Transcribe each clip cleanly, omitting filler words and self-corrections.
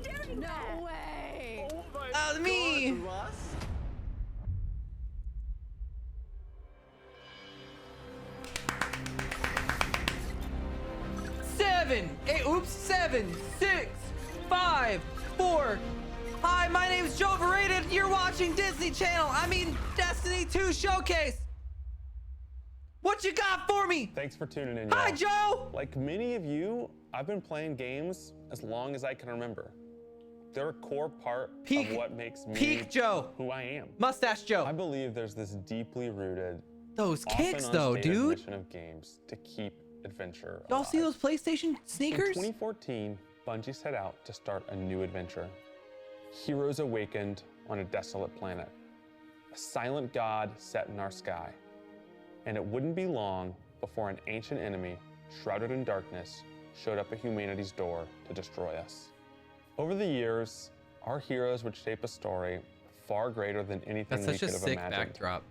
doing that? No way. Oh my That was me. God, Russ. Seven, 6, 5, 4. Hi, my name's Joe Overrated. You're watching Disney Channel. Destiny 2 Showcase. What you got for me? Thanks for tuning in, Hi, y'all. Joe. Like many of you, I've been playing games as long as I can remember. They're a core part of what makes me Peak Joe. who I am. Mustache Joe. I believe there's this deeply rooted, Those often kicks, though, unstated dude. mission of games to keep adventure Y'all alive. see those PlayStation sneakers? In 2014, Bungie set out to start a new adventure. Heroes awakened on a desolate planet. A silent god set in our sky. And it wouldn't be long before an ancient enemy, shrouded in darkness, showed up at humanity's door to destroy us. Over the years, our heroes would shape a story far greater than anything That's we such could a have sick imagined. backdrop.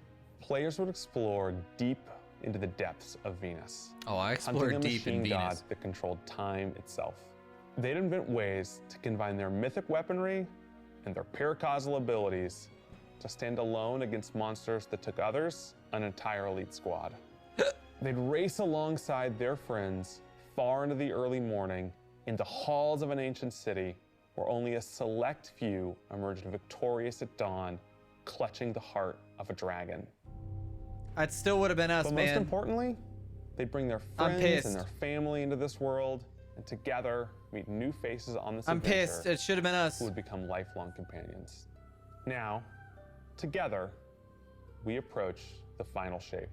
Players would explore deep into the depths of Venus. Oh, I Hunting explored a deep in machine god Venus. that controlled time itself. They'd invent ways to combine their mythic weaponry and their paracausal abilities to stand alone against monsters that took others, an entire elite squad. They'd race alongside their friends far into the early morning into halls of an ancient city where only a select few emerged victorious at dawn, clutching the heart of a dragon. That still would have been us, But man. most importantly, they bring their I'm friends pissed. and their family into this world, and together meet new faces on this I'm adventure pissed. It should have been us. who would become lifelong companions. Now, together, we approach the final shape.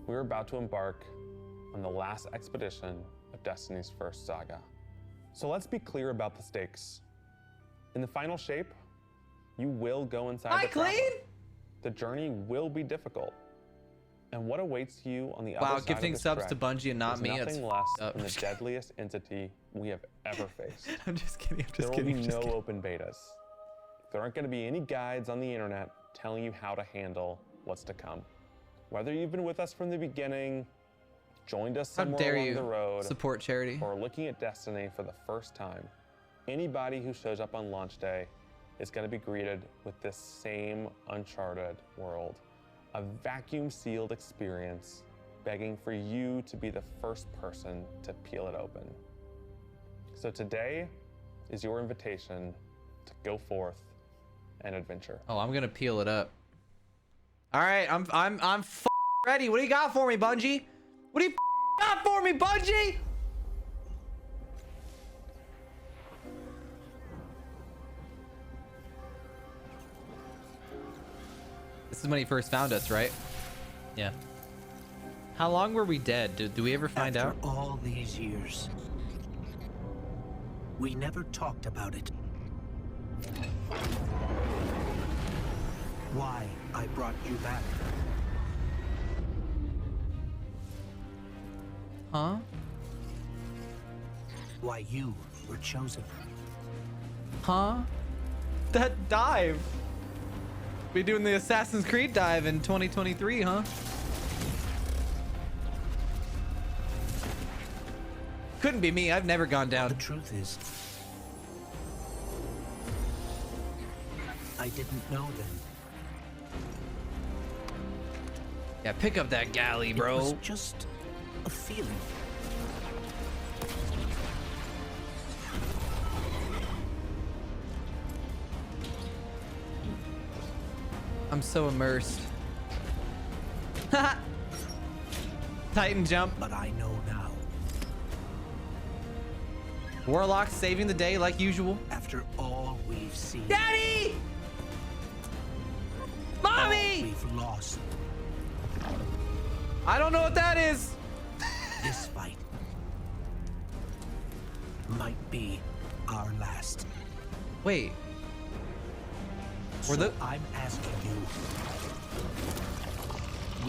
We're about to embark on the last expedition of Destiny's first saga. So let's be clear about the stakes. In the final shape, you will go inside Hi, the Traveler. Clean. The journey will be difficult. And what awaits you on the Wow, other side gifting of this subs trek to Bungie and not is me. It's nothing less up. than the deadliest entity we have ever faced. I'm just kidding. I'm There just will kidding. be I'm just no kidding. open betas. There aren't going to be any guides on the internet telling you how to handle what's to come. Whether you've been with us from the beginning, joined us How somewhere dare along you the road, support charity? or looking at Destiny for the first time, anybody who shows up on launch day is going to be greeted with this same uncharted world. A vacuum-sealed experience begging for you to be the first person to peel it open. So today is your invitation to go forth and adventure. Oh, I'm gonna peel it up. All right, I'm ready. What do you got for me, Bungie? What do you got for me, Bungie? This is when he first found us, right? Yeah. How long were we dead? Do we ever find After out? all these years, we never talked about it. Why I brought you back. Huh? Why you were chosen. Huh? That dive. We doing the Assassin's Creed dive in 2023, huh? Couldn't be me. I've never gone down. The truth is, I didn't know then. Yeah, pick up that galley, It bro. was just a feeling. I'm so immersed. Titan jump. But I know now, Warlock saving the day like usual. after all we've seen, Daddy! all Mommy! we've lost, I don't know what that is. this fight might be our last. Wait. So the- I'm asking you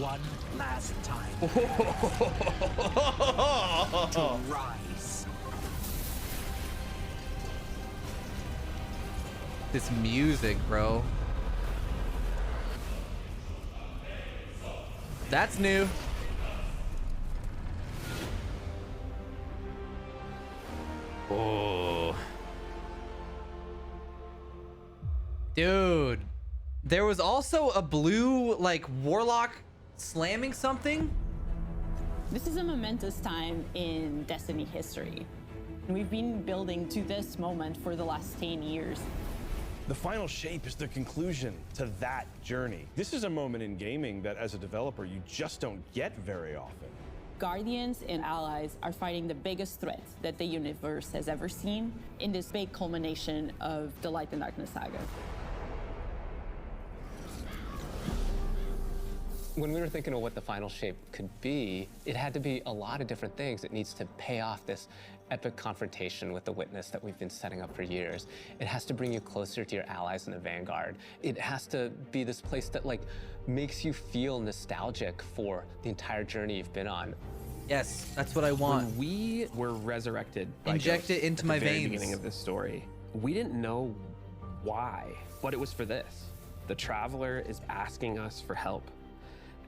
one last time to rise. This music, bro. That's new. Oh. Dude, there was also a blue, like, warlock slamming something. This is a momentous time in Destiny history. We've been building to this moment for the last 10 years. The final shape is the conclusion to that journey. This is a moment in gaming that as a developer, you just don't get very often. Guardians and allies are fighting the biggest threat that the universe has ever seen in this big culmination of the Light and Darkness saga. When we were thinking of what the final shape could be, it had to be a lot of different things. It needs to pay off this epic confrontation with the Witness that we've been setting up for years. It has to bring you closer to your allies in the Vanguard. It has to be this place that like makes you feel nostalgic for the entire journey you've been on. Yes, that's what I want. When we were resurrected by Inject it ghosts into at my the very veins. beginning of this story, we didn't know why, but it was for this. The Traveler is asking us for help,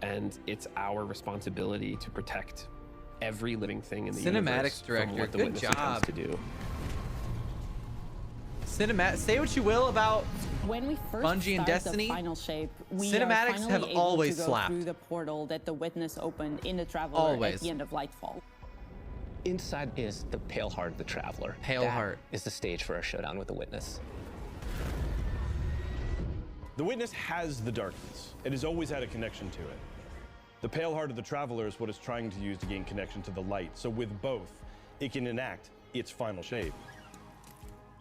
and it's our responsibility to protect every living thing in the universe Cinematics director, from what the good Witness job. intends to do. Say what you will about When we first Bungie and start Destiny, the final shape, we cinematics are finally have able always to go slapped. through the portal that the Witness opened in the Traveler Always. at the end of Lightfall. Inside is the Pale Heart of the Traveler. Pale That Heart. is the stage for our showdown with the Witness. The Witness has the darkness. It has always had a connection to it. The Pale Heart of the Traveler is what it's trying to use to gain connection to the light. So with both, it can enact its final shape.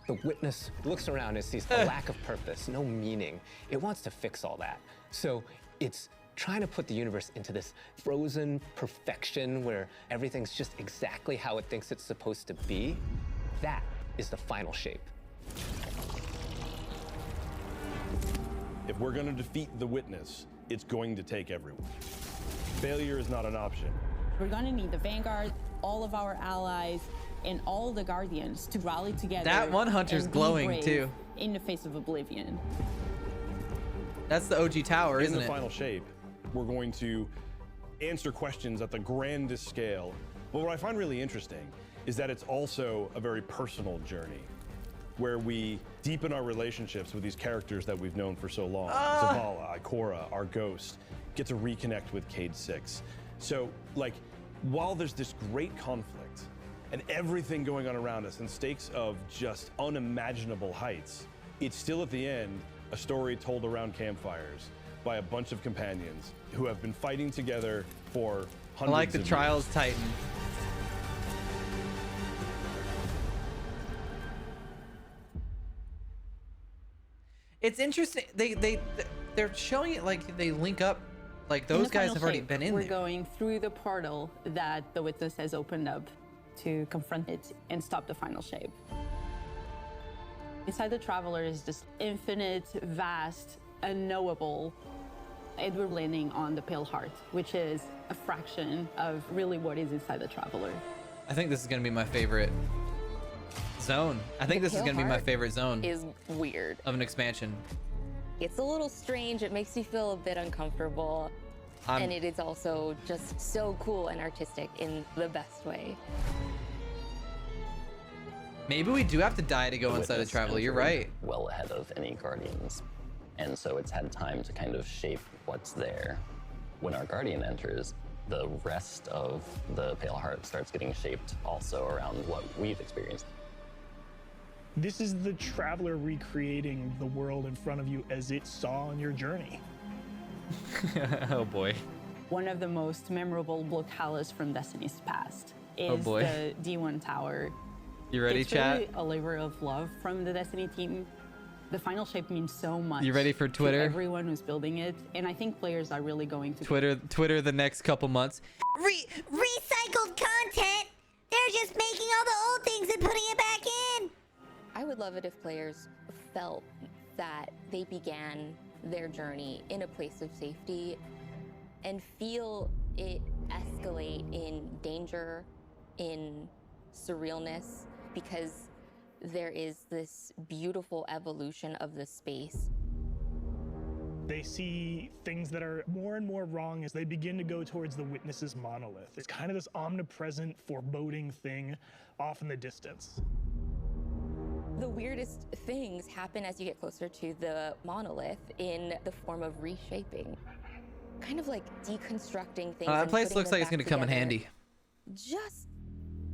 The Witness looks around and sees a lack of purpose, no meaning. It wants to fix all that. So it's trying to put the universe into this frozen perfection where everything's just exactly how it thinks it's supposed to be. That is the final shape. If we're going to defeat the Witness, it's going to take everyone. Failure is not an option. We're going to need the Vanguard, all of our allies, and all the Guardians to rally together. That one hunter's and be glowing, brave too. In the face of Oblivion. That's the OG tower, In isn't the it? final shape, we're going to answer questions at the grandest scale. But what I find really interesting is that it's also a very personal journey where we deepen our relationships with these characters that we've known for so long. Zavala, Ikora, our ghost, get to reconnect with Cade 6. So, like, while there's this great conflict and everything going on around us and stakes of just unimaginable heights, it's still at the end a story told around campfires by a bunch of companions who have been fighting together for hundreds I like the of Trials years. Titan. It's interesting. They're showing it like they link up. Like In those the guys final have already shape, been in We're there. going through the portal that the Witness has opened up to confront it and stop the final shape. Inside the Traveler is this infinite, vast, unknowable, and we're landing on the Pale Heart, which is a fraction of really what is inside the Traveler. I think this is gonna be my favorite zone. I think The this is Pale gonna be my Heart favorite zone is weird. of an expansion. It's a little strange. It makes me feel a bit uncomfortable. And it is also just so cool and artistic in the best way. Maybe we do have to die to go inside the Witness Traveler. You're entered right. well ahead of any Guardians. And so it's had time to kind of shape what's there. When our Guardian enters, the rest of the Pale Heart starts getting shaped also around what we've experienced. This is the Traveler recreating the world in front of you as it saw on your journey. Oh boy. One of the most memorable Blockhalas from Destiny's past is Oh, boy. the D1 Tower. You ready, It's chat? really a labor of love from the Destiny team. The final shape means so much. You ready for to Twitter? everyone who's building it, and I think players are really going to. Twitter the next couple months. Recycled content. They're just making all the old things and putting it back in. I would love it if players felt that they began their journey in a place of safety and feel it escalate in danger, in surrealness, because there is this beautiful evolution of the space. They see things that are more and more wrong as they begin to go towards the Witness's monolith. It's kind of this omnipresent, foreboding thing off in the distance. The weirdest things happen as you get closer to the monolith in the form of reshaping. Kind of like deconstructing things. That and place putting looks them like it's back gonna come in together. handy. Just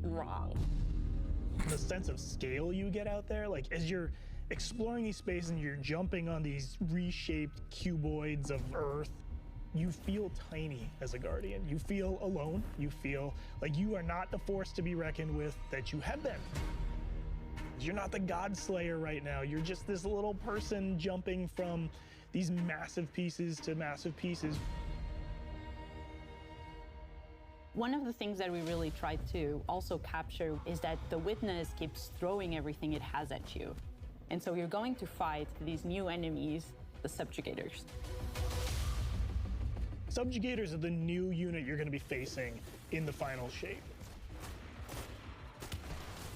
wrong. The sense of scale you get out there, like as you're exploring these spaces and you're jumping on these reshaped cuboids of Earth, you feel tiny as a Guardian. You feel alone. You feel like you are not the force to be reckoned with that you have been. You're not the God Slayer right now. You're just this little person jumping from these massive pieces to massive pieces. One of the things that we really tried to also capture is that the witness keeps throwing everything it has at you. And so you're going to fight these new enemies, the subjugators. Subjugators are the new unit you're going to be facing in the final shape.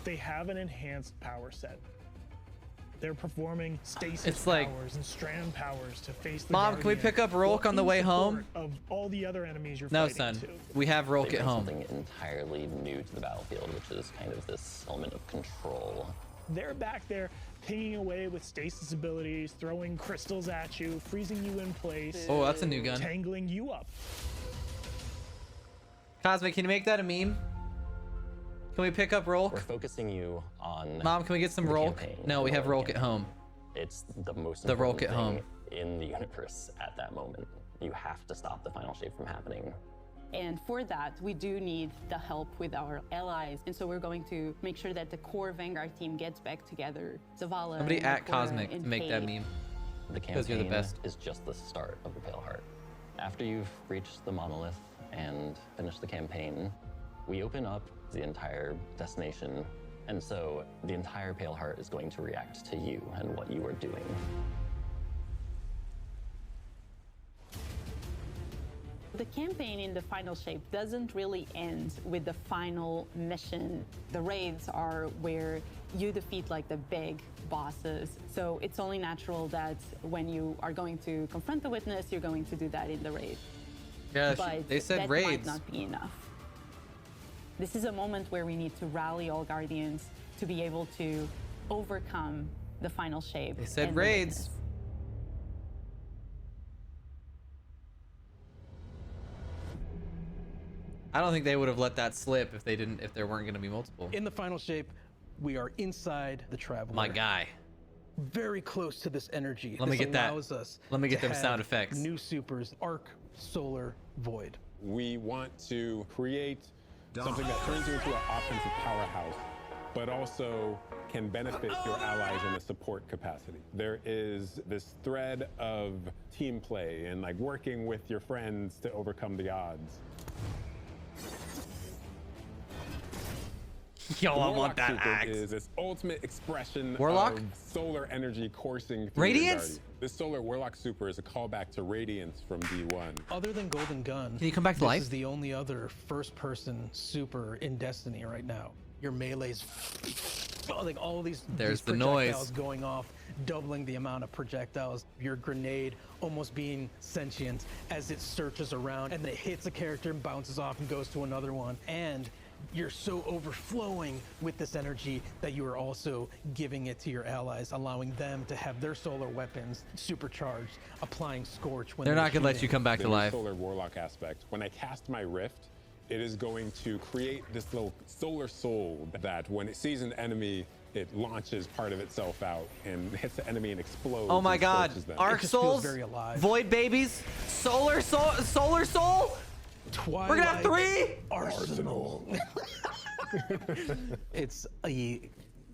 They have an enhanced power set. They're performing stasis powers and strand powers to face the Mom, can we Guardian, pick up Rolk on the in way support home? Of all the other enemies you're No, fighting son. too. We have Rolk They at bring home. something entirely new to the battlefield, which is kind of this element of control. They're back there pinging away with stasis abilities, throwing crystals at you, freezing you in place. Oh, that's a new gun. Tangling you up. Cosmic, can you make that a meme? Can we pick up Rolk? We're focusing you on. Mom, can we get some the Rolk? campaign No, we and have the Rolk at home. It's the most The important Rolk at thing home. in the universe at that moment. You have to stop the final shape from happening. And for that, we do need the help with our allies. And so we're going to make sure that the core Vanguard team gets back together. Zavala, Somebody and at Nakora Cosmic to and make that Kate. meme. The Because you're the campaign best. is just the start of the Pale Heart. After you've reached the monolith and finished the campaign, we open up the entire destination. And so the entire Pale Heart is going to react to you and what you are doing. The campaign in the final shape doesn't really end with the final mission. The raids are where you defeat like the big bosses. So it's only natural that when you are going to confront the witness, you're going to do that in the raid. Yeah, But they said that raids. might not be enough. This is a moment where we need to rally all Guardians to be able to overcome the final shape. They said and the raids. witness. I don't think they would have let that slip if there weren't going to be multiple. In the final shape, we are inside the Traveler. My guy. Very close to this energy. Let me This get that. allows us Let me get to them sound have effects. New supers, Arc, Solar, Void. We want to create something that turns you into an offensive powerhouse, but also can benefit your allies in a support capacity. There is this thread of team play and like working with your friends to overcome the odds. Yo, I Warlock want that Super axe. is this ultimate expression Warlock? of solar energy coursing through Radiance? your Guardian. This Solar Warlock Super is a callback to Radiance from D1. Other than Golden Gun, Can you come back to this life? is the only other first-person super in Destiny right now. Your melee's like all these There's these the noise. projectiles going off, doubling the amount of projectiles. Your grenade almost being sentient as it searches around and then it hits a character and bounces off and goes to another one. And you're so overflowing with this energy that you are also giving it to your allies, allowing them to have their solar weapons supercharged, applying Scorch when They're not going to let you shooting. come back The to new life. Solar Warlock aspect. When I cast my Rift, it is going to create this little solar soul that when it sees an enemy, it launches part of itself out and hits the enemy and explodes. Oh my and god. scorches them. Arc Souls, very alive. Void Babies, Solar Soul. Twilight We're gonna have 3? Arsenal. It's a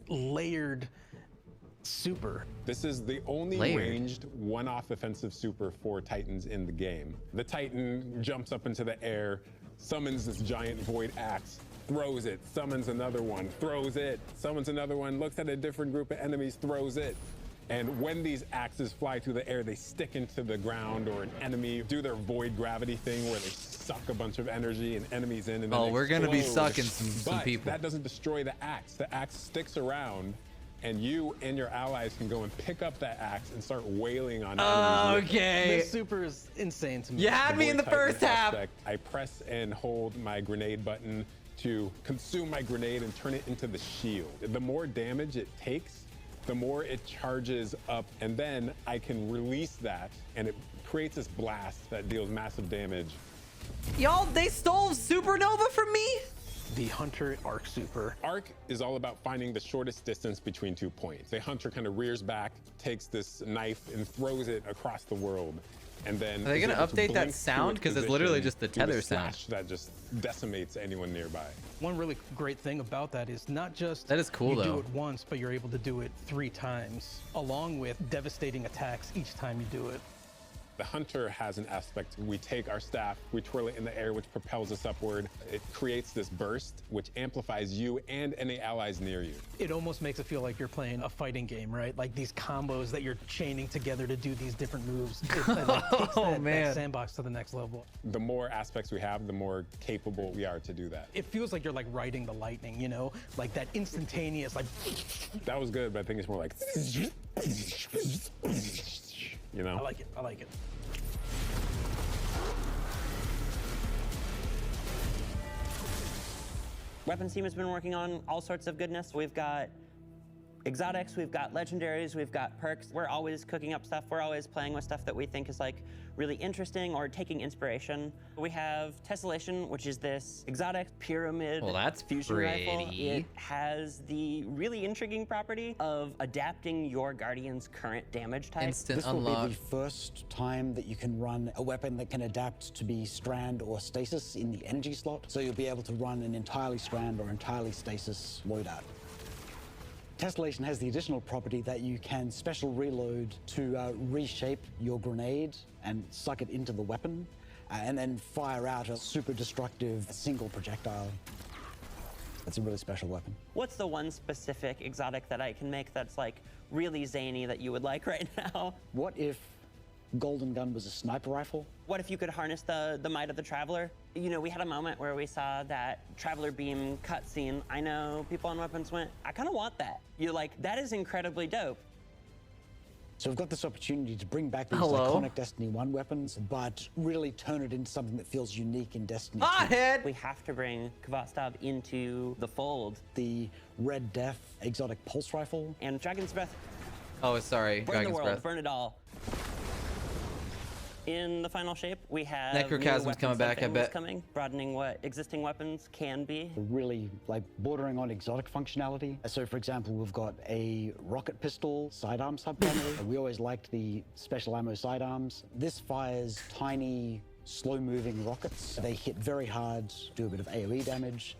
layered super. This is the only Layered. ranged one-off offensive super for Titans in the game. The Titan jumps up into the air, summons this giant void axe, throws it, summons another one, throws it, summons another one, looks at a different group of enemies, throws it. And when these axes fly through the air, they stick into the ground or an enemy, do their void gravity thing where they suck a bunch of energy and enemies in and then Oh, we're gonna be explode. sucking some But people. that doesn't destroy the axe. The axe sticks around and you and your allies can go and pick up that axe and start wailing on enemies. with it. Okay. This super is insane to me. You had me in the Void Titan first half. aspect, I press and hold my grenade button to consume my grenade and turn it into the shield. The more damage it takes, the more it charges up, and then I can release that, and it creates this blast that deals massive damage. Y'all, they stole Supernova from me? The Hunter Arc Super. Arc is all about finding the shortest distance between 2 points. The Hunter kind of rears back, takes this knife, and throws it across the world. And then are they going to update that sound? Because it's literally just the tether sound. That just decimates anyone nearby. One really great thing about that is not just that is cool, you though. do it once, but you're able to do it 3 times, along with devastating attacks each time you do it. The Hunter has an aspect. We take our staff, we twirl it in the air, which propels us upward. It creates this burst, which amplifies you and any allies near you. It almost makes it feel like you're playing a fighting game, right? Like these combos that you're chaining together to do these different moves. It like, takes that sandbox to the next level. The more aspects we have, the more capable we are to do that. It feels like you're like riding the lightning, you know? Like that instantaneous, like... That was good, but I think it's more like... You know? I like it, I like it. Weapons team has been working on all sorts of goodness. We've got exotics, we've got legendaries, we've got perks. We're always cooking up stuff. We're always playing with stuff that we think is like really interesting or taking inspiration. We have Tessellation, which is this exotic pyramid fusion rifle. It has the really intriguing property of adapting your Guardian's current damage type. This will be the first time that you can run a weapon that can adapt to be strand or stasis in the energy slot. So you'll be able to run an entirely strand or entirely stasis loadout. Tessellation has the additional property that you can special reload to reshape your grenade and suck it into the weapon, and then fire out a super destructive single projectile. It's a really special weapon. What's the one specific exotic that I can make that's like really zany that you would like right now? What if Golden Gun was a sniper rifle? What if you could harness the might of the Traveler? You know, we had a moment where we saw that Traveler Beam cutscene. I know people on Weapons went, I kind of want that. You're like, that is incredibly dope. So we've got this opportunity to bring back these iconic Destiny 1 weapons, but really turn it into something that feels unique in Destiny 2. We have to bring Kvastov into the fold. The Red Death exotic pulse rifle. And Dragon's Breath. Oh, sorry, Burn Dragon's the world, Breath. burn it all. In the final shape, we have Necrochasm's coming back, I bet. Coming, broadening what existing weapons can be. Really like bordering on exotic functionality. So for example, we've got a rocket pistol sidearm subfamily. We always liked the special ammo sidearms. This fires tiny, slow-moving rockets. They hit very hard, do a bit of AoE damage.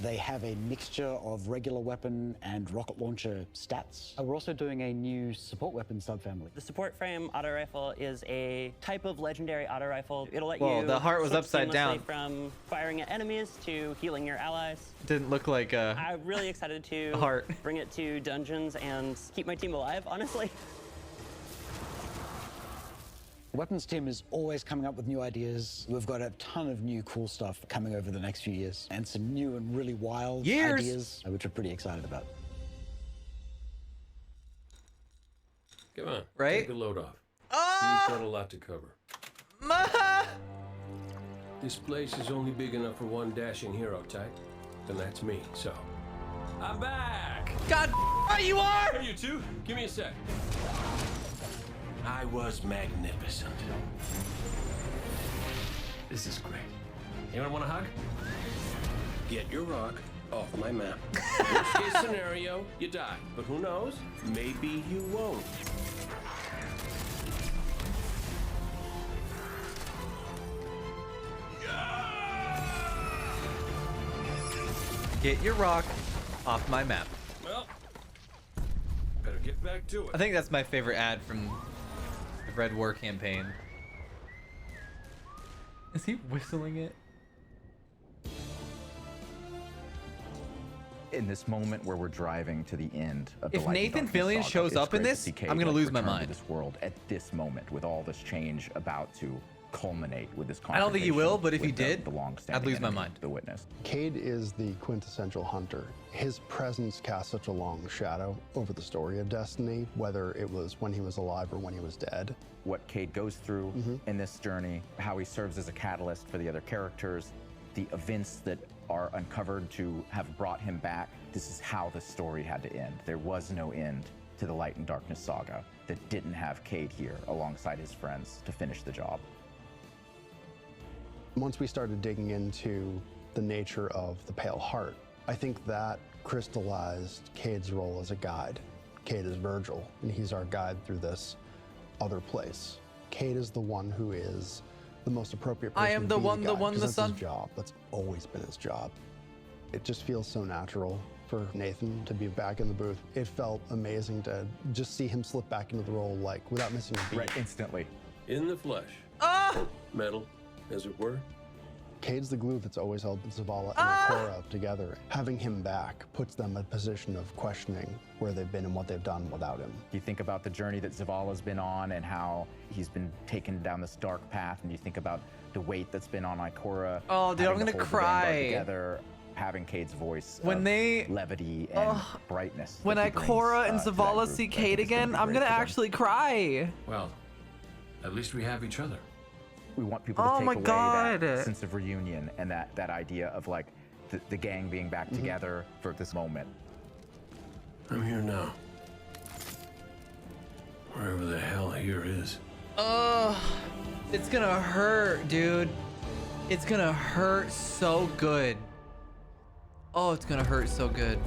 They have a mixture of regular weapon and rocket launcher stats. We're also doing a new support weapon subfamily. The support frame auto rifle is a type of legendary auto rifle. It'll let Whoa, you the heart was switch upside seamlessly down. From firing at enemies to healing your allies. Didn't look like a I'm really excited to heart. Bring it to dungeons and keep my team alive, honestly. The weapons team is always coming up with new ideas. We've got a ton of new cool stuff coming over the next few years, and some new and really wild ideas, which we're pretty excited about. Come on, right? Take the load off. Oh! You've got a lot to cover. This place is only big enough for one dashing hero type, and that's me. So, I'm back. God, you are! Hey, you two, give me a sec. I was magnificent. This is great. Anyone want a hug? Get your rock off my map. Worst case scenario, you die. But who knows? Maybe you won't. Get your rock off my map. Well, better get back to it. I think that's my favorite ad from the Red War campaign. Is he whistling it? In this moment where we're driving to the end of the If Light and Nathan Darkness Fillion saga, shows it's up in great to this, see Cade, I'm gonna lose my return to mind. This world at this moment with all this change about to culminate with this. I don't think he will, but if he with the did, long-standing I'd lose my enemy, mind. The Witness. Cade is the quintessential hunter. His presence casts such a long shadow over the story of Destiny, whether it was when he was alive or when he was dead. What Cade goes through in this journey, how he serves as a catalyst for the other characters, the events that are uncovered to have brought him back. This is how the story had to end. There was no end to the Light and Darkness saga that didn't have Cade here alongside his friends to finish the job. Once we started digging into the nature of the Pale Heart, I think that crystallized Cade's role as a guide. Cade is Virgil, and he's our guide through this other place. Cade is the one who is the most appropriate person I am to the be one, guide, the one, 'cause the that's son. his job. That's always been his job. It just feels so natural for Nathan to be back in the booth. It felt amazing to just see him slip back into the role, like, without missing a beat. Right, instantly. In the flesh. Metal, as it were. Cade's the glue that's always held Zavala and Ikora together. Having him back puts them in a position of questioning where they've been and what they've done without him. You think about the journey that Zavala's been on and how he's been taken down this dark path, and you think about the weight that's been on Ikora. Oh, dude, I'm having to gonna hold the Vanguard cry. Together, having Cade's voice When of they- levity and brightness. When that he brings, Ikora and to that Zavala group, see I think Cade it's gonna again, be I'm great gonna for them. actually cry. Well, at least we have each other. We want people Oh to my take away God. that sense of reunion and that idea of like the gang being back together for this moment. I'm here now. Wherever the hell here is. Oh, it's gonna hurt, dude. It's gonna hurt so good. Oh, it's gonna hurt so good.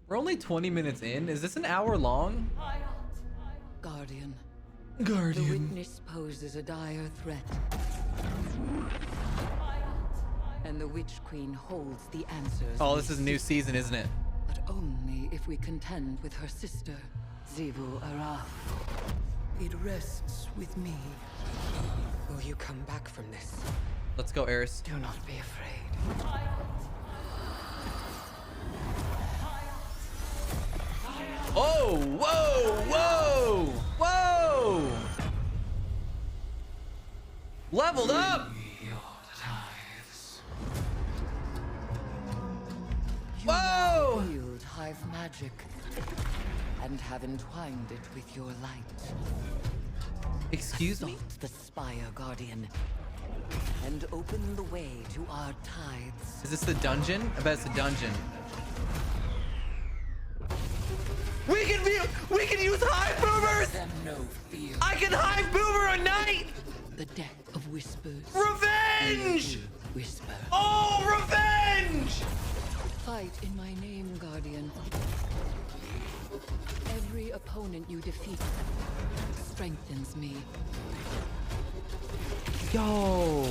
We're only 20 minutes in. Is this an hour long? Guardian. Guardian. The witness poses a dire threat. And the Witch Queen holds the answers. Oh, we this is a new seek, season, isn't it? but only if we contend with her sister, Zivu Araf. It rests with me. Will you come back from this? Let's go, Eris. Do not be afraid. Oh, whoa, whoa, whoa! Leveled up! Whoa! You wield hive magic and have entwined it with your light. Excuse me? Assault the Spire, Guardian, and open the way to our tides. Is this the dungeon? I bet it's the dungeon. We can use hive boomers! Them no fear. I can hive boomer a night! The deck of whispers. Revenge! Whisper. Oh, revenge! Fight in my name, Guardian. Every opponent you defeat strengthens me. Yo!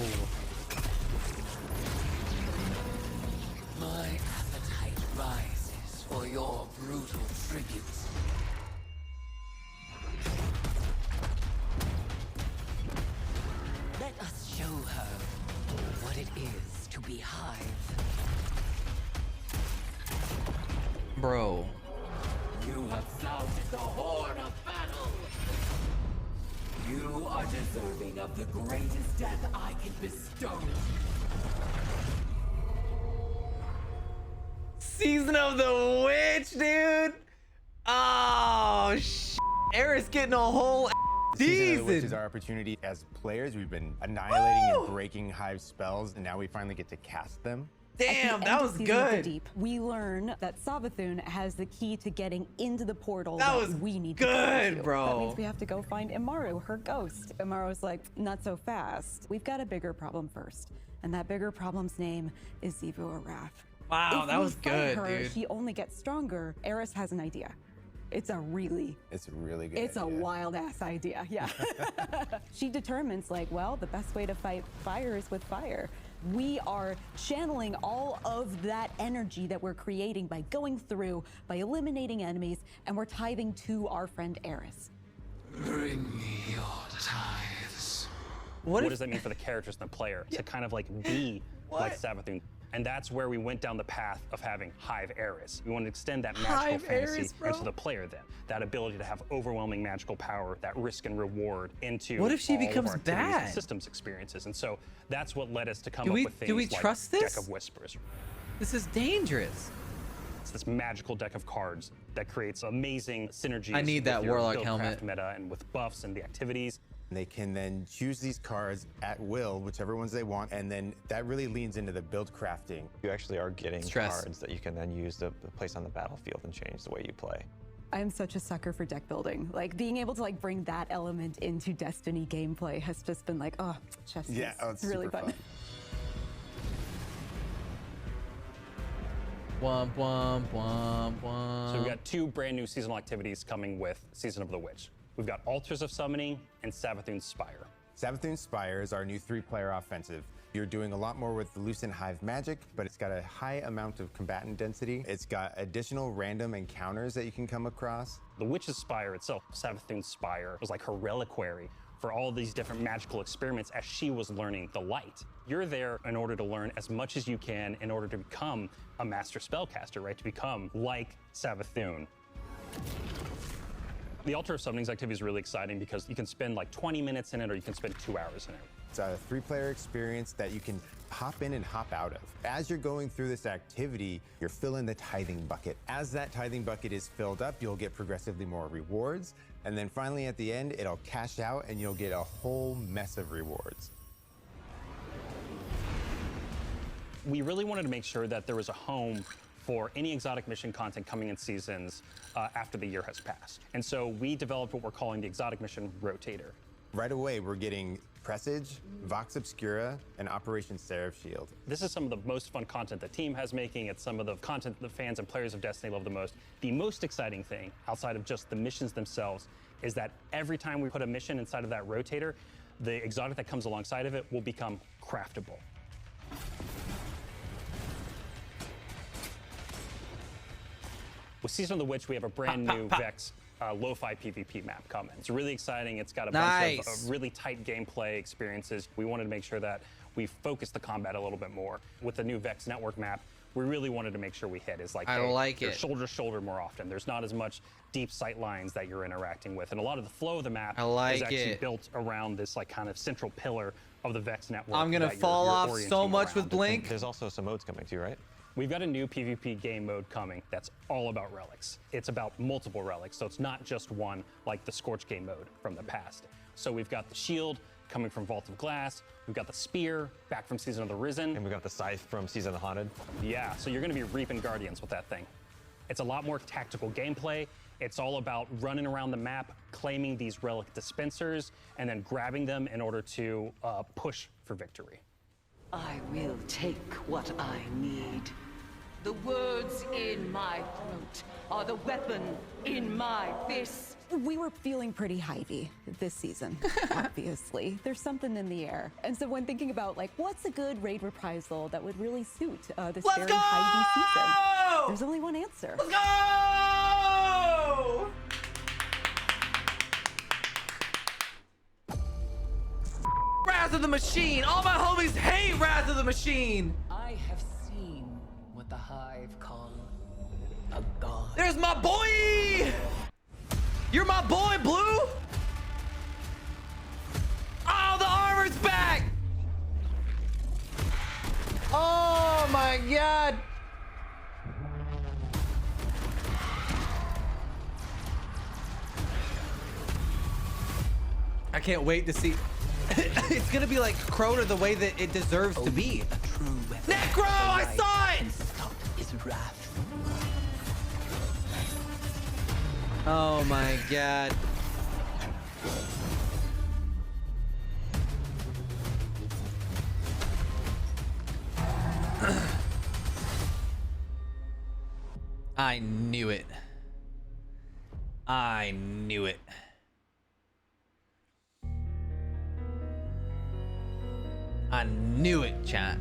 My appetite rises for your brutal tribute. Let us show her what it is to be Hive. Bro. You have sounded the horn of battle! You are deserving of the greatest death I can bestow. Season of the Witch, dude! Oh, Eris getting a whole Season of the Witch is season! our opportunity as players. We've been annihilating and breaking Hive spells, and now we finally get to cast them. Damn, At the that end of was Season of the good. Deep, we learn that Savathun has the key to getting into the portal That was we need good, to go to. bro. That means we have to go find Imaru, her ghost. Imaru's like, not so fast. We've got a bigger problem first. And that bigger problem's name is Zivu Araf. Wow, If that we was fight good, her, dude. She only gets stronger. Eris has an idea. It's a really good It's a wild ass idea, yeah. She determines, like, well, the best way to fight fire is with fire. We are channeling all of that energy that we're creating by going through, by eliminating enemies, and we're tithing to our friend Eris. Bring me your tithes. What does that mean for the characters and the player to kind of like be like Savathun? And that's where we went down the path of having Hive Eris. We want to extend that magical Hive fantasy Eris, bro. into the player then. That ability to have overwhelming magical power, that risk and reward into What if she all of becomes our activities and bad? systems experiences. And so that's what led us to come Do up we- with things do we like trust Deck this? of Whispers. This is dangerous. It's this magical deck of cards that creates amazing synergies. I need that with your Warlock build helmet. craft meta and with buffs and the activities. They can then choose these cards at will, whichever ones they want, and then that really leans into the build crafting. You actually are getting Stress. cards that you can then use to place on the battlefield and change the way you play. I'm such a sucker for deck building. Like being able to like bring that element into Destiny gameplay has just been like, oh, just it's really super fun. Womp womp womp womp. So we've got 2 brand new seasonal activities coming with Season of the Witch. We've got Altars of Summoning and Savathun's Spire. Savathun's Spire is our new 3-player offensive. You're doing a lot more with the Lucent Hive magic, but it's got a high amount of combatant density. It's got additional random encounters that you can come across. The Witch's Spire itself, Savathun's Spire, was like her reliquary for all these different magical experiments as she was learning the light. You're there in order to learn as much as you can in order to become a master spellcaster, right? To become like Savathun. The Altar of Summonings activity is really exciting because you can spend like 20 minutes in it or you can spend 2 hours in it. It's a 3-player experience that you can hop in and hop out of. As you're going through this activity, you're filling the tithing bucket. As that tithing bucket is filled up, you'll get progressively more rewards. And then finally at the end, it'll cash out and you'll get a whole mess of rewards. We really wanted to make sure that there was a home for any exotic mission content coming in seasons after the year has passed. And so we developed what we're calling the Exotic Mission Rotator. Right away, we're getting Presage, Vox Obscura, and Operation Seraph Shield. This is some of the most fun content the team has making. It's some of the content the fans and players of Destiny love the most. The most exciting thing, outside of just the missions themselves, is that every time we put a mission inside of that rotator, the exotic that comes alongside of it will become craftable. With Season of the Witch, we have a brand new Vex lo-fi PvP map coming. It's really exciting. It's got a bunch of really tight gameplay experiences. We wanted to make sure that we focus the combat a little bit more. With the new Vex network map, we really wanted to make sure we hit is like, I don't like you're it. shoulder to shoulder more often. There's not as much deep sight lines that you're interacting with. And a lot of the flow of the map is actually built around this like kind of central pillar of the Vex network. I'm gonna fall off so much with Blink. There's also some modes coming too, right? We've got a new PvP game mode coming that's all about relics. It's about multiple relics, so it's not just one like the Scorch game mode from the past. So we've got the shield coming from Vault of Glass, we've got the spear back from Season of the Risen. And we've got the scythe from Season of the Haunted. Yeah, so you're gonna be reaping Guardians with that thing. It's a lot more tactical gameplay. It's all about running around the map, claiming these relic dispensers, and then grabbing them in order to push for victory. I will take what I need. The words in my throat are the weapon in my fist. We were feeling pretty Hivey this season, obviously. There's something in the air. And so when thinking about like, what's a good raid reprisal that would really suit this very Hivey season, there's only one answer. Let's go! Wrath of the Machine! All my homies hate Wrath of the Machine! I have seen what the Hive call a god. There's my boy! You're my boy, Blue! Oh, the armor's back! Oh my god! I can't wait to see. It's gonna be like Crota the way that it deserves to be. Necro, I saw it! Is wrath. Oh my god. I knew it. I knew it. I knew it, chat.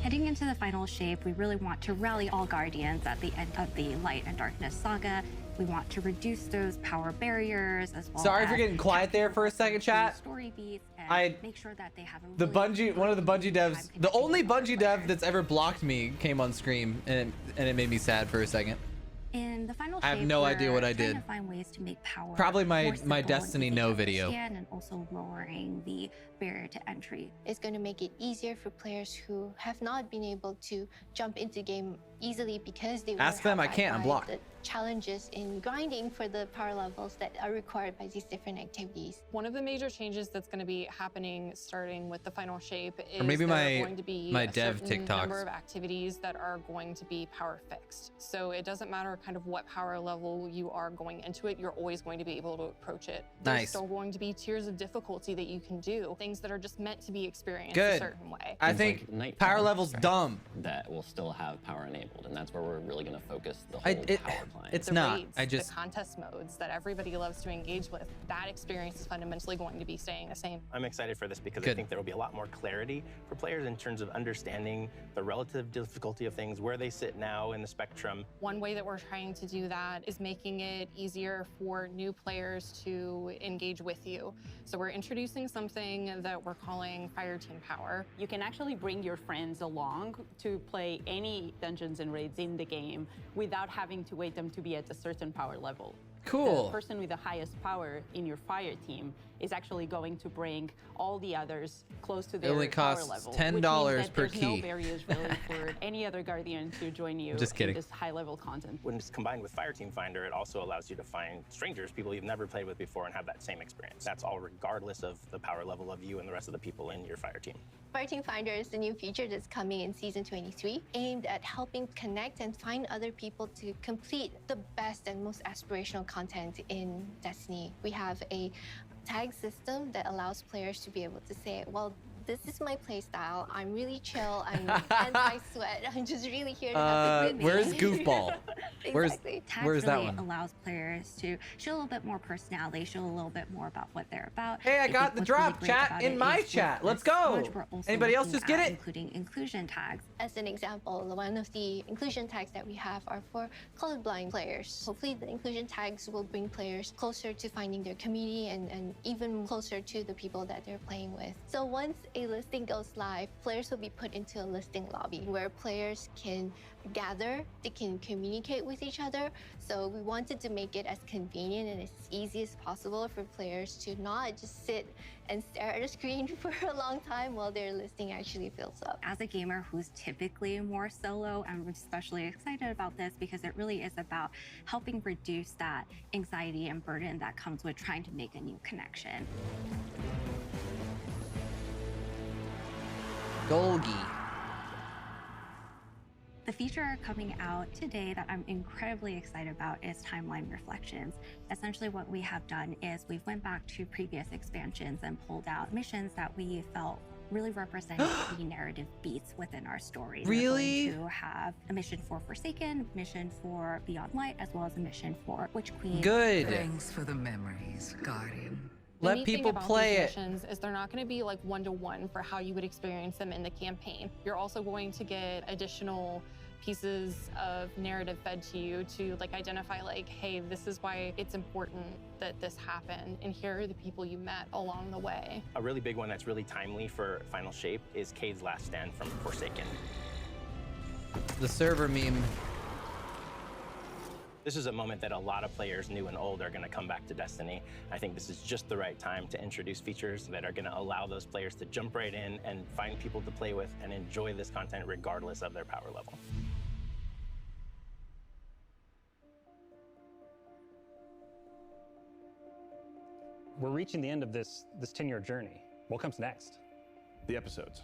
Heading into the final shape, we really want to rally all Guardians at the end of the Light and Darkness saga. We want to reduce those power barriers as well. Sorry for getting quiet there for a second, chat. Story beats and make sure that they have a The really Bungie, one of the Bungie devs, the only Bungie dev that's ever blocked me came on stream, and it made me sad for a second. In the final I have shape, no idea what I we're trying did. to find ways to make power Probably my more simple and Destiny easy No to video. understand, and also lowering the barrier to entry. It's going to make it easier for players who have not been able to jump into game easily because they Ask were them, I held can't, back I'm by blocked. the challenges in grinding for the power levels that are required by these different activities. One of the major changes that's going to be happening starting with the final shape is maybe there my- are going to be my a dev certain TikToks. number of activities that are going to be power fixed. So it doesn't matter kind of what power level you are going into it, you're always going to be able to approach it. There's Nice. still going to be tiers of difficulty that you can do, things that are just meant to be experienced Good. a certain way. I Things think like night power power level's strength dumb. That will still have power enabled, and that's where we're really going to focus the I- whole it- power climb. it's the not. raids, I just- the contest modes that everybody loves to engage with, that experience is fundamentally going to be staying the same. I'm excited for this because I Good. think there will be a lot more clarity for players in terms of understanding the relative difficulty of things, where they sit now in the spectrum. One way that we're trying to do that is making it easier for new players to engage with you. So we're introducing something that we're calling Fire Team Power. You can actually bring your friends along to play any dungeons and raids in the game without having to wait them to be at a certain power level. Cool. The person with the highest power in your fire team is actually going to bring all the others close to their only power costs level. $10 which means that per there's no key. barriers really for any other guardian to join you Just kidding. in this high-level content. When it's combined with Fire Team Finder, it also allows you to find strangers, people you've never played with before, and have that same experience. That's all regardless of the power level of you and the rest of the people in your fire team. Fire Team Finder is the new feature that's coming in Season 23, aimed at helping connect and find other people to complete the best and most aspirational content in Destiny. We have a tag system that allows players to be able to say, well, this is my playstyle. I'm really chill. I'm anti-sweat. I'm just really here to have a good where's day. Goofball? Exactly. Tags where's that really one? allows players to show a little bit more personality, show a little bit more about what they're about. Hey, I got think the what's drop, great chat, about in it my is with chat. Let's this go. launch, we're also Anybody else looking just get at it? Including inclusion tags. As an example, one of the inclusion tags that we have are for colorblind players. Hopefully the inclusion tags will bring players closer to finding their community and even closer to the people that they're playing with. So once a listing goes live, players will be put into a listing lobby where players can gather, they can communicate with each other. So we wanted to make it as convenient and as easy as possible for players to not just sit and stare at a screen for a long time while their listing actually fills up. As a gamer who's typically more solo, I'm especially excited about this because it really is about helping reduce that anxiety and burden that comes with trying to make a new connection. Golgi. The feature coming out today that I'm incredibly excited about is Timeline Reflections. Essentially what we have done is we've went back to previous expansions and pulled out missions that we felt really represented the narrative beats within our story. Really? We're going to have a mission for Forsaken, mission for Beyond Light, as well as a mission for Witch Queen. Good. Thanks for the memories, Guardian. The Let neat people thing about play these it. missions is they're not going to be like one-to-one for how you would experience them in the campaign. You're also going to get additional pieces of narrative fed to you to like identify like, hey, this is why it's important that this happened, and here are the people you met along the way. A really big one that's really timely for Final Shape is Cade's last stand from Forsaken. The server meme. This is a moment that a lot of players, new and old, are going to come back to Destiny. I think this is just the right time to introduce features that are going to allow those players to jump right in and find people to play with and enjoy this content regardless of their power level. We're reaching the end of this 10-year journey. What comes next? The episodes.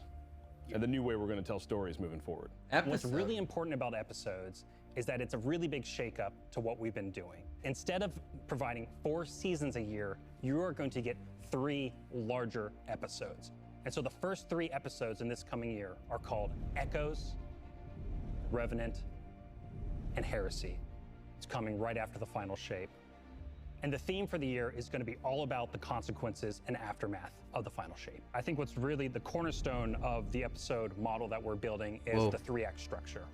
And the new way we're going to tell stories moving forward. What's really important about episodes is that it's a really big shakeup to what we've been doing. Instead of providing 4 seasons a year, you are going to get 3 larger episodes. And so the first 3 episodes in this coming year are called Echoes, Revenant, and Heresy. It's coming right after the final shape. And the theme for the year is going to be all about the consequences and aftermath of the final shape. I think what's really the cornerstone of the episode model that we're building is the 3-act structure.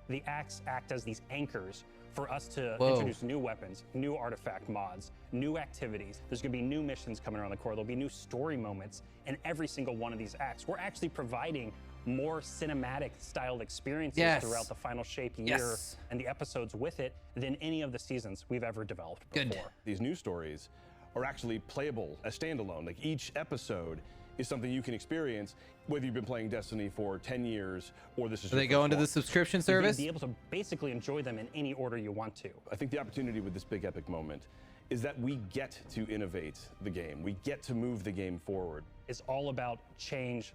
The acts act as these anchors for us to introduce new weapons, new artifact mods, new activities. There's going to be new missions coming around the core. There'll be new story moments in every single one of these acts. We're actually providing more cinematic styled experiences Yes. throughout the Final Shape year Yes. and the episodes with it than any of the seasons we've ever developed before. These new stories are actually playable as standalone. Like each episode is something you can experience, whether you've been playing Destiny for 10 years or this is Do your they go first into the watch. subscription You're gonna service? be able to basically enjoy them in any order you want to. I think the opportunity with this big epic moment is that we get to innovate the game. We get to move the game forward. It's all about change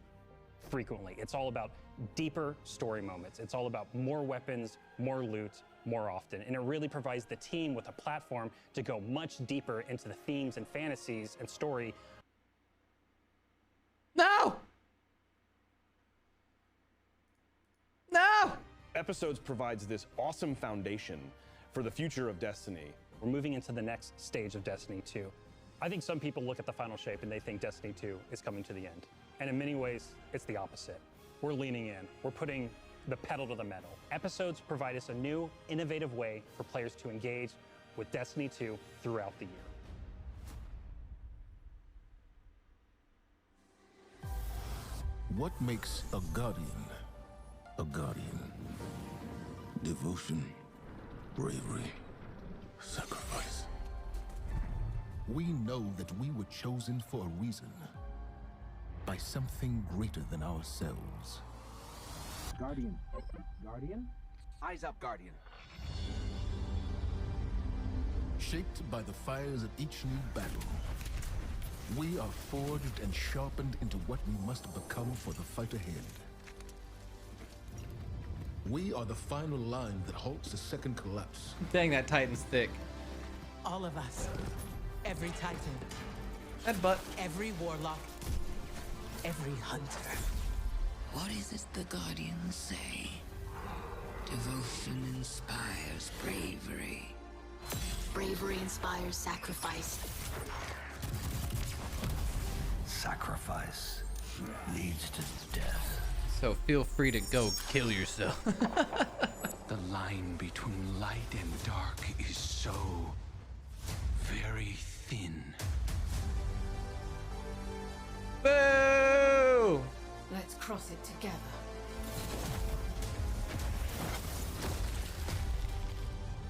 frequently. It's all about deeper story moments. It's all about more weapons, more loot, more often. And it really provides the team with a platform to go much deeper into the themes and fantasies and story. No! No! Episodes provides this awesome foundation for the future of Destiny. We're moving into the next stage of Destiny 2. I think some people look at the Final Shape and they think Destiny 2 is coming to the end. And in many ways, it's the opposite. We're leaning in. We're putting the pedal to the metal. Episodes provide us a new, innovative way for players to engage with Destiny 2 throughout the year. What makes a guardian a guardian? Devotion, bravery, sacrifice. We know that we were chosen for a reason, by something greater than ourselves. Guardian. Guardian? Eyes up, Guardian. Shaped by the fires of each new battle, we are forged and sharpened into what we must become for the fight ahead. We are the final line that halts the second collapse. Dang, that Titan's thick. All of us. Every Titan. Headbutt. Every Warlock. Every Hunter. What is it the Guardians say? Devotion inspires bravery. Bravery inspires sacrifice. Sacrifice leads to death. So feel free to go kill yourself. The line between light and dark is so very thin. Boo! Let's cross it together.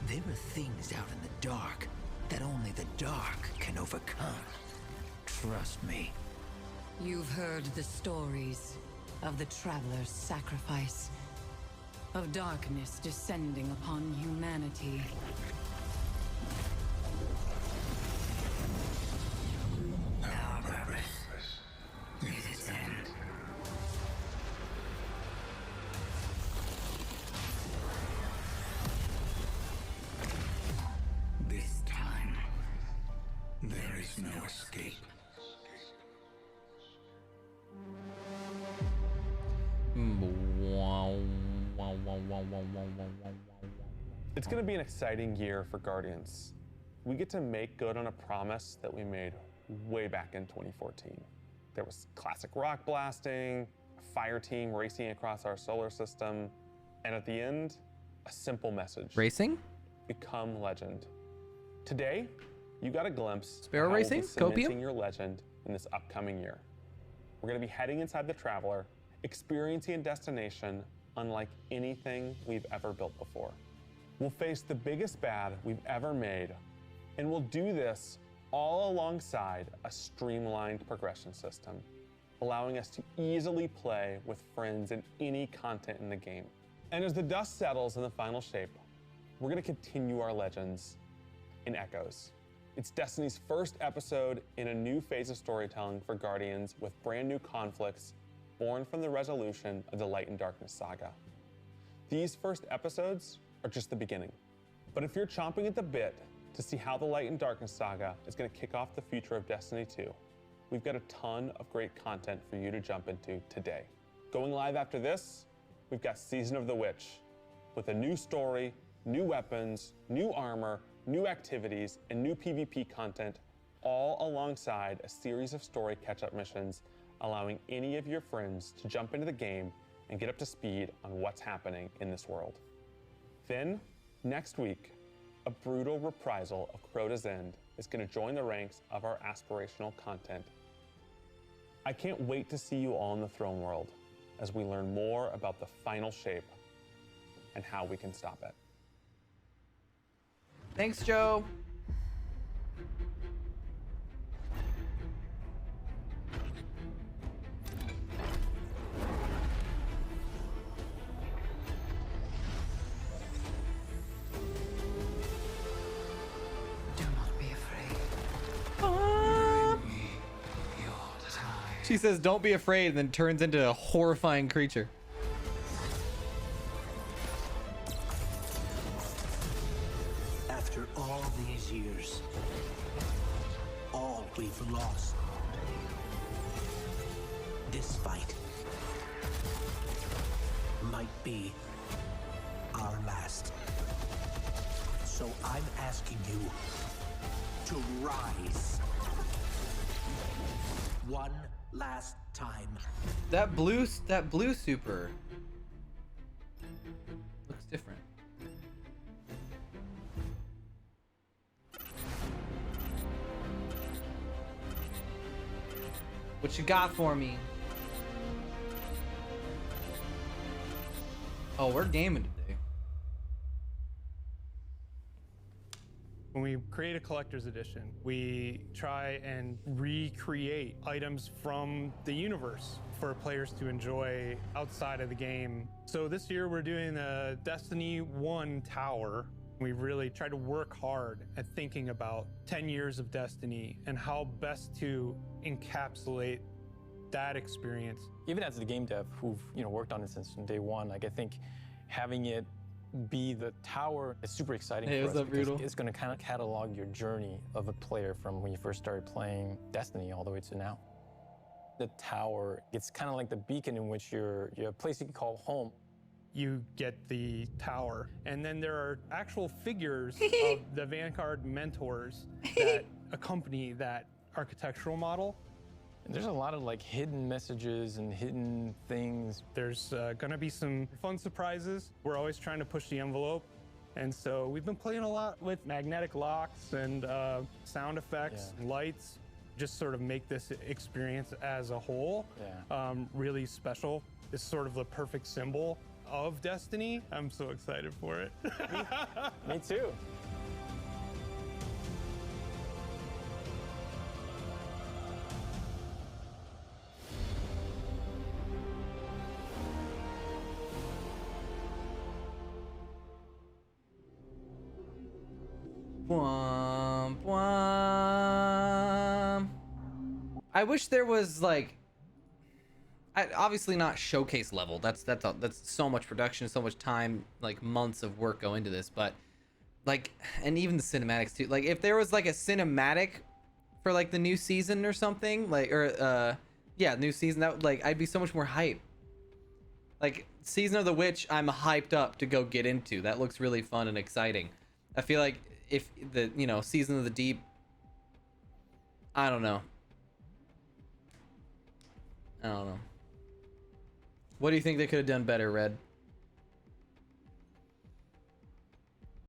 There are things out in the dark that only the dark can overcome. Trust me. You've heard the stories of the Traveler's sacrifice, of darkness descending upon humanity. Our purpose is its end. This time, there is no escape. It's going to be an exciting year for Guardians. We get to make good on a promise that we made way back in 2014. There was classic rock blasting, a fire team racing across our solar system, and at the end, a simple message. Racing? Become legend. Today, you got a glimpse Sparrow of how racing? we'll be cementing Copium? your legend in this upcoming year. We're going to be heading inside the Traveler, experiencing a destination unlike anything we've ever built before. We'll face the biggest bad we've ever made, and we'll do this all alongside a streamlined progression system, allowing us to easily play with friends in any content in the game. And as the dust settles in the Final Shape, we're going to continue our legends in Echoes. It's Destiny's first episode in a new phase of storytelling for Guardians with brand new conflicts born from the resolution of the Light and Darkness saga. These first episodes are just the beginning. But if you're chomping at the bit to see how the Light and Darkness saga is going to kick off the future of Destiny 2, we've got a ton of great content for you to jump into today. Going live after this, we've got Season of the Witch, with a new story, new weapons, new armor, new activities, and new PvP content, all alongside a series of story catch-up missions, allowing any of your friends to jump into the game and get up to speed on what's happening in this world. Then, next week, a brutal reprisal of Crota's End is going to join the ranks of our aspirational content. I can't wait to see you all in the Throne World, as we learn more about the final shape and how we can stop it. Thanks, Joe. Do not be afraid. She says, "Don't be afraid," and then turns into a horrifying creature. After all these years, all we've lost, this fight might be our last. So I'm asking you to rise. One last time. That blue super looks different. What you got for me? Oh, we're gaming today. When we create a collector's edition, we try and recreate items from the universe for players to enjoy outside of the game. So this year we're doing a Destiny 1 tower. We really try to work hard at thinking about 10 years of Destiny and how best to encapsulate that experience. Even as the game dev who've worked on it since day one, like I think having it be the tower is super exciting for us because it's going to kind of catalog your journey of a player from when you first started playing Destiny all the way to now. The tower, it's kind of like the beacon in which you're a place you can call home. You get the tower, and then there are actual figures of the Vanguard mentors that accompany that architectural model. And there's a lot of like hidden messages and hidden things. There's gonna be some fun surprises. We're always trying to push the envelope. And so we've been playing a lot with magnetic locks and sound effects, and lights, just sort of make this experience as a whole really special. It's sort of the perfect symbol of Destiny. I'm so excited for it. Me too. Bwom, bwom. I wish there was like, obviously not showcase level. That's so much production, so much time, like months of work go into this. But like, and even the cinematics too. Like, if there was like a cinematic for like the new season or something, like, or new season, that would, like, I'd be so much more hype. Like, Season of the Witch, I'm hyped up to go get into. That looks really fun and exciting. I feel like if the Season of the Deep, I don't know. What do you think they could have done better, Red?